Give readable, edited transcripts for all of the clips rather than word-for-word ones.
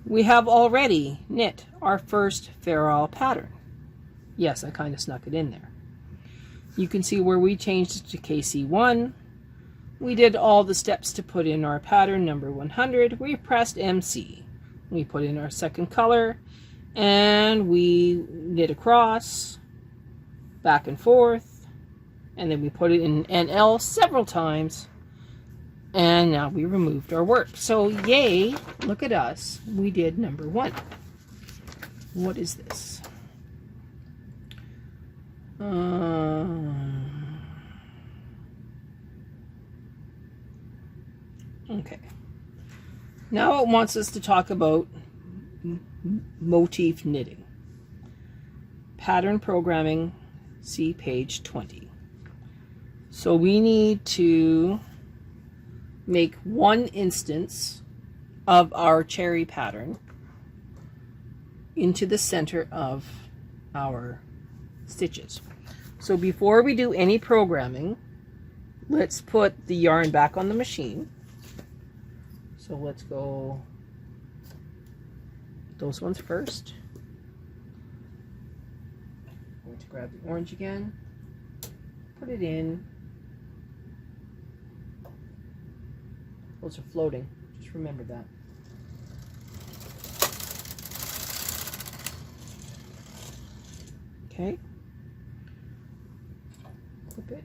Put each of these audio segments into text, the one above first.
we have already knit our first ferrule pattern. Yes, I kind of snuck it in there. You can see where we changed it to KC1. We did all the steps to put in our pattern number 100. We pressed MC. We put in our second color and we knit across, back and forth, and then we put it in NL several times. And now we removed our work. So yay, look at us. We did number 1. What is this? Okay. Now it wants us to talk about motif knitting. Pattern programming, see page 20. So we need to make one instance of our cherry pattern into the center of our stitches. So before we do any programming, let's put the yarn back on the machine. So let's go those ones first. I'm going to grab the orange again, put it in. Those are floating, just remember that. Okay. Clip it.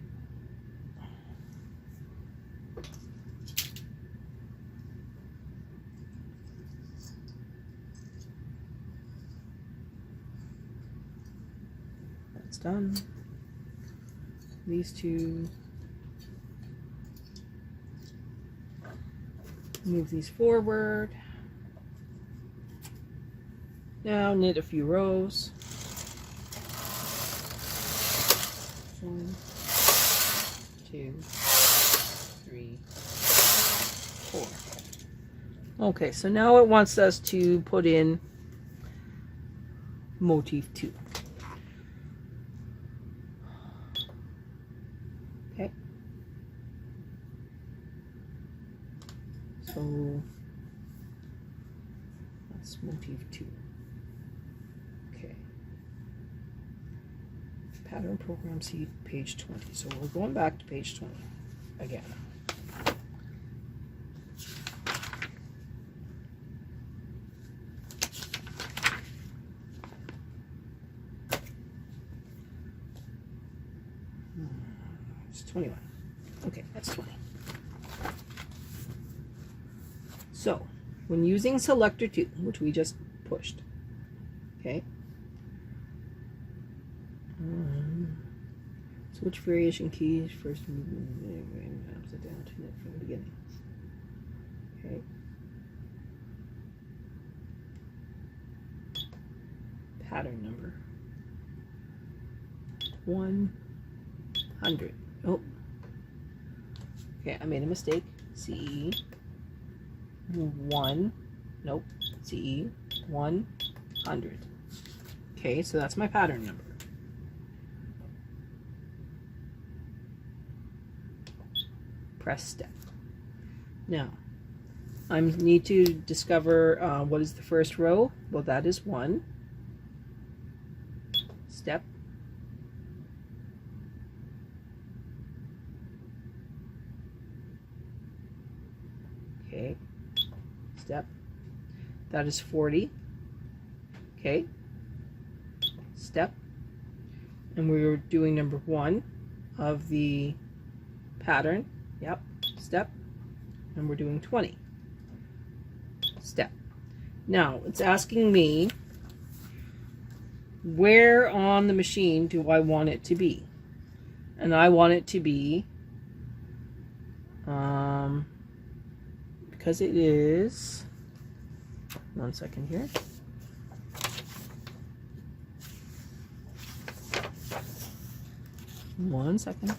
That's done. These two. Move these forward. Now knit a few rows. 1, 2, 3, 4. Okay, so now it wants us to put in motif 2. Okay. So that's motif 2. Okay. Pattern program, see page 20. So we're going back to page 20 again. It's 21. Okay, that's 20. So, when using Selector 2, which we just pushed, okay, switch variation keys, first upside down to knit from the beginning, okay, pattern number 100, oh, okay, I made a mistake, CE 1, nope, CE 100. Okay, so that's my pattern number. Press step. Now, I need to discover what is the first row. Well, that is 1. Step. Okay. Step. That is 40. Okay. Step. And we're doing number 1 of the pattern. Yep. Step. And we're doing 20. Step. Now, it's asking me where on the machine do I want it to be? And I want it to be because it is, 1 second here. One second.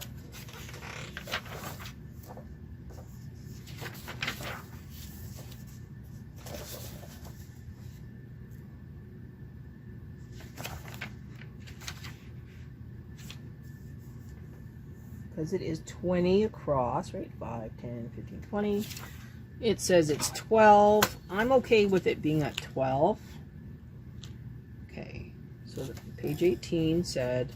Because it is 20 across, right? 5, 10, 15, 20. It says it's 12. I'm okay with it being at 12. Okay, so page 18 said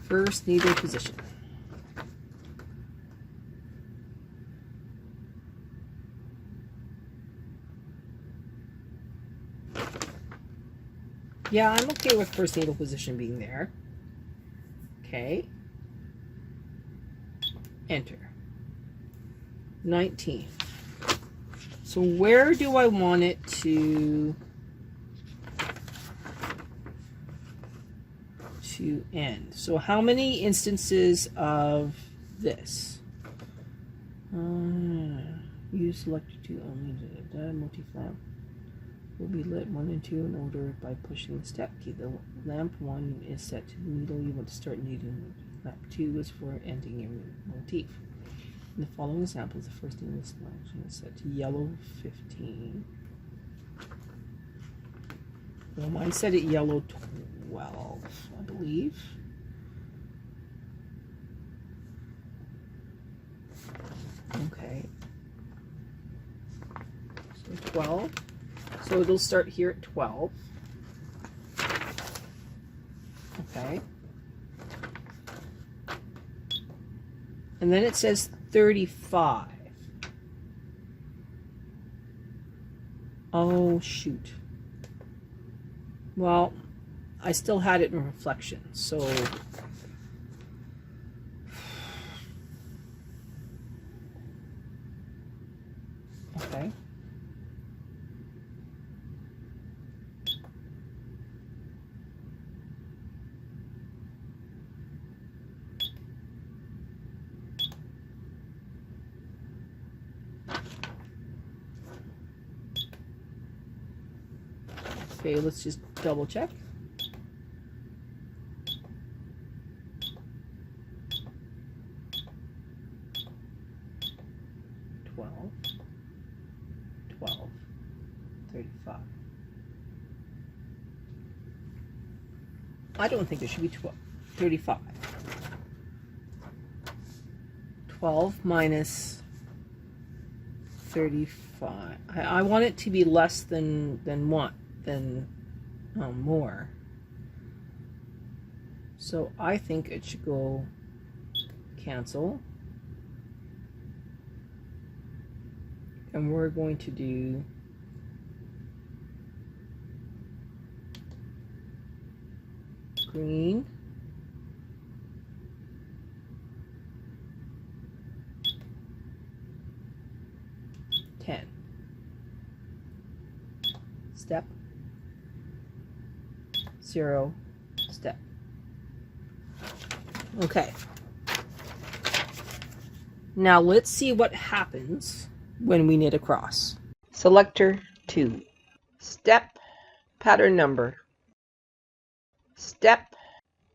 first needle position. Yeah, I'm okay with first needle position being there. Okay. Enter. 19. So where do I want it to end? So how many instances of this? Use selector to only the motif lamp will be lit 1 and 2 in order by pushing the step key. The lamp 1 is set to the needle you want to start kneading. Lamp 2 is for ending your motif. In the following examples, the first needle selection is set to yellow 15. Well, mine set at yellow 12, I believe. Okay. So 12. So it'll start here at 12. Okay. And then it says 35. Oh, shoot. Well, I still had it in reflection, so okay. Okay, let's just double check. $12, $12, $35. I don't think it should be 12, 35. 12 minus 35. I want it to be less than what? Than more. So I think it should go cancel. And we're going to do green, ten. Step, 0, step. Okay. Now let's see what happens when we knit across. Selector 2. Step, pattern number. Step,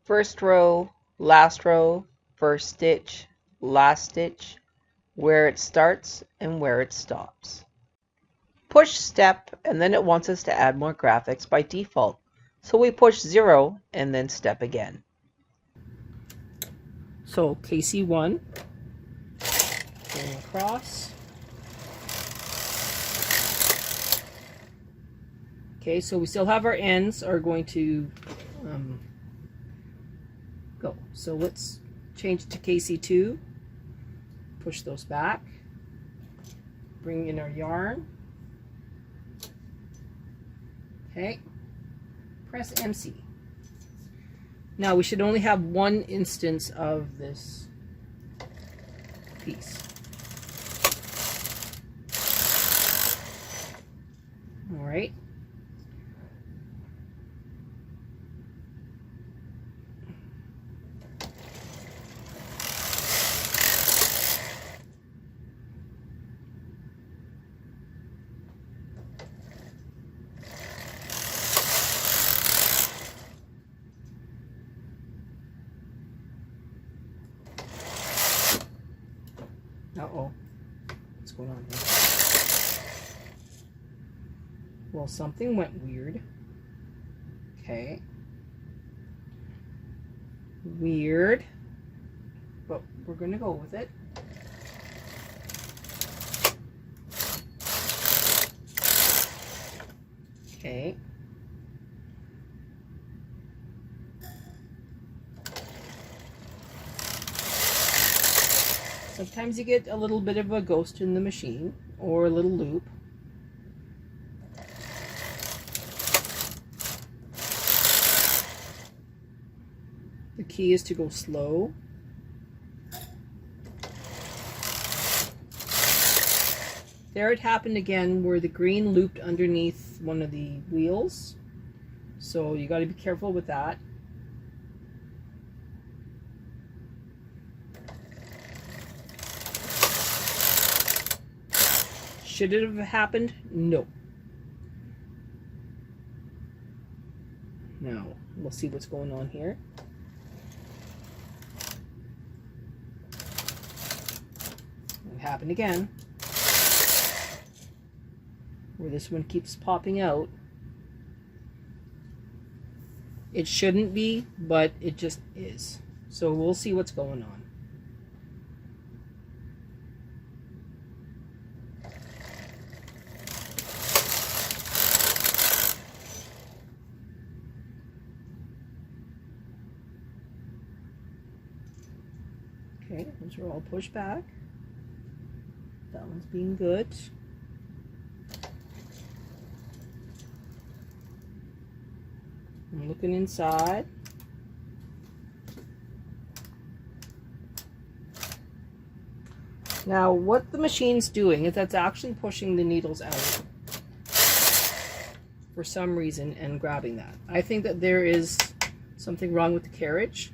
first row, first stitch, last stitch, where it starts and where it stops. Push step, and then it wants us to add more graphics by default. So we push 0 and then step again. So KC1, going across. Okay, so we still have our ends are going to go. So let's change to KC2, push those back, bring in our yarn. Okay, press MC. Now we should only have one instance of this piece. All right. Uh-oh. What's going on here? Well, something went weird. Okay. Weird. but we're going to go with it. Okay. Sometimes you get a little bit of a ghost in the machine, or a little loop. The key is to go slow. There it happened again where the green looped underneath one of the wheels. So you got to be careful with that. Should it have happened? No. Now, we'll see what's going on here. It happened again. Where this one keeps popping out. It shouldn't be, but it just is. So we'll see what's going on. Okay, those are all pushed back. That one's being good. I'm looking inside. Now, what the machine's doing is that's actually pushing the needles out for some reason and grabbing that. I think that there is something wrong with the carriage.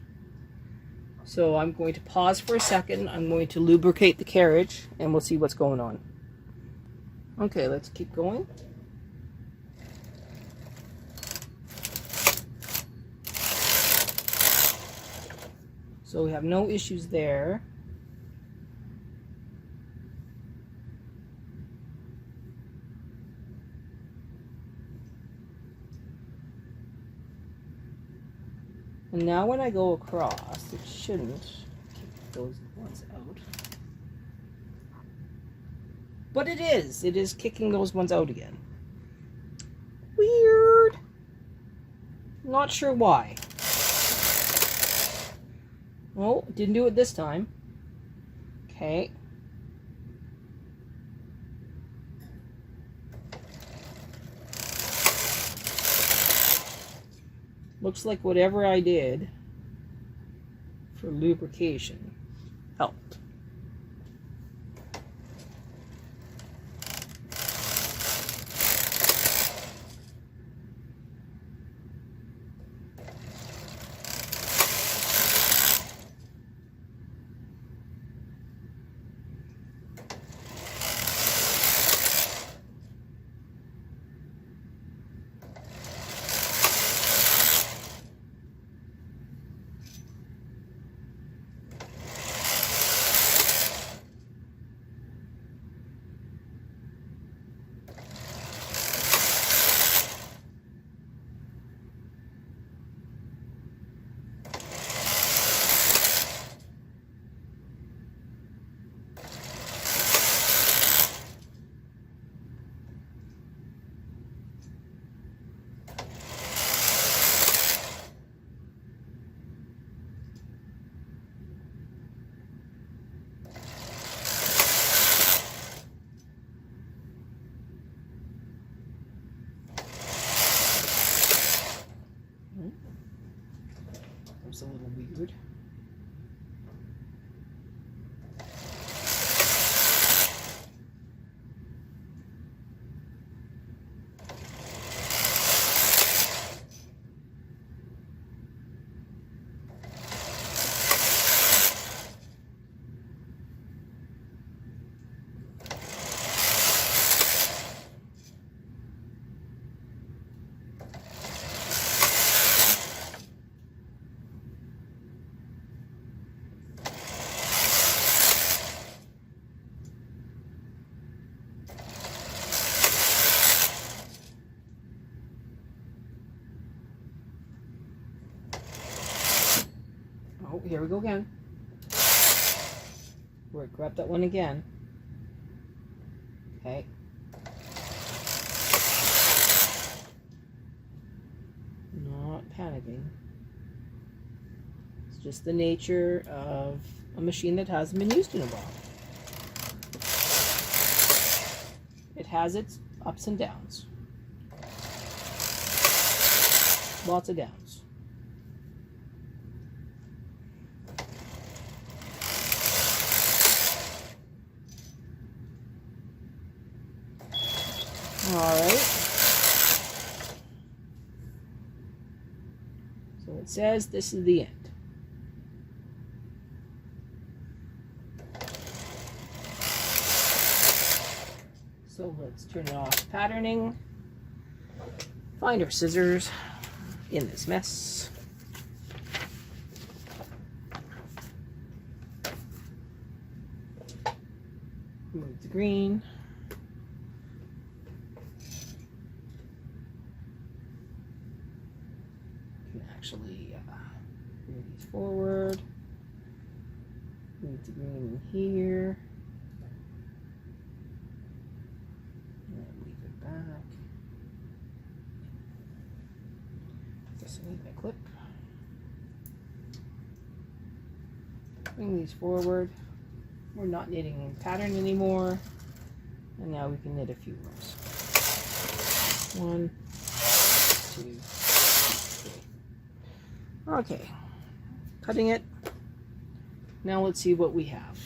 So I'm going to pause for a second. I'm going to lubricate the carriage and we'll see what's going on. Okay, let's keep going. So we have no issues there. And now when I go across, it shouldn't kick those ones out. But it is. It is kicking those ones out again. Weird. Not sure why. Oh, didn't do it this time. Okay. Looks like whatever I did for lubrication helped. That was a little weird. Oh, here we go again. grab that one again. Okay. Not panicking. It's just the nature of a machine that hasn't been used in a while. It has its ups and downs. Lots of downs. All right. So it says this is the end. So let's turn it off patterning. Find our scissors in this mess. Remove the green. You can actually move these forward. Move the green in here. I need my clip. Bring these forward. We're not knitting pattern anymore. And now we can knit a few rows. 1, 2, 3. Okay. Cutting it. Now let's see what we have.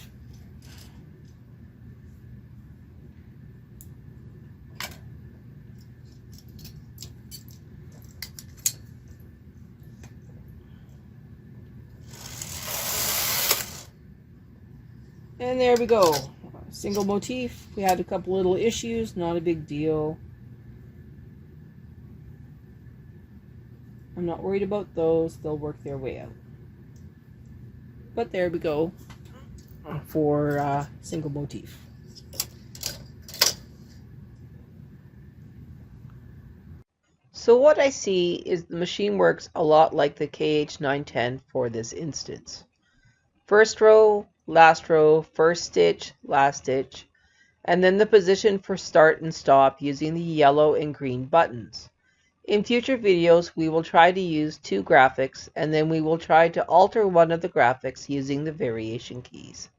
And there we go. Single motif. We had a couple little issues, not a big deal. I'm not worried about those. They'll work their way out. But there we go for single motif. So what I see is the machine works a lot like the KH910 for this instance. First row, last row, first stitch, last stitch, and then the position for start and stop using the yellow and green buttons. In future videos, we will try to use 2 graphics, and then we will try to alter one of the graphics using the variation keys.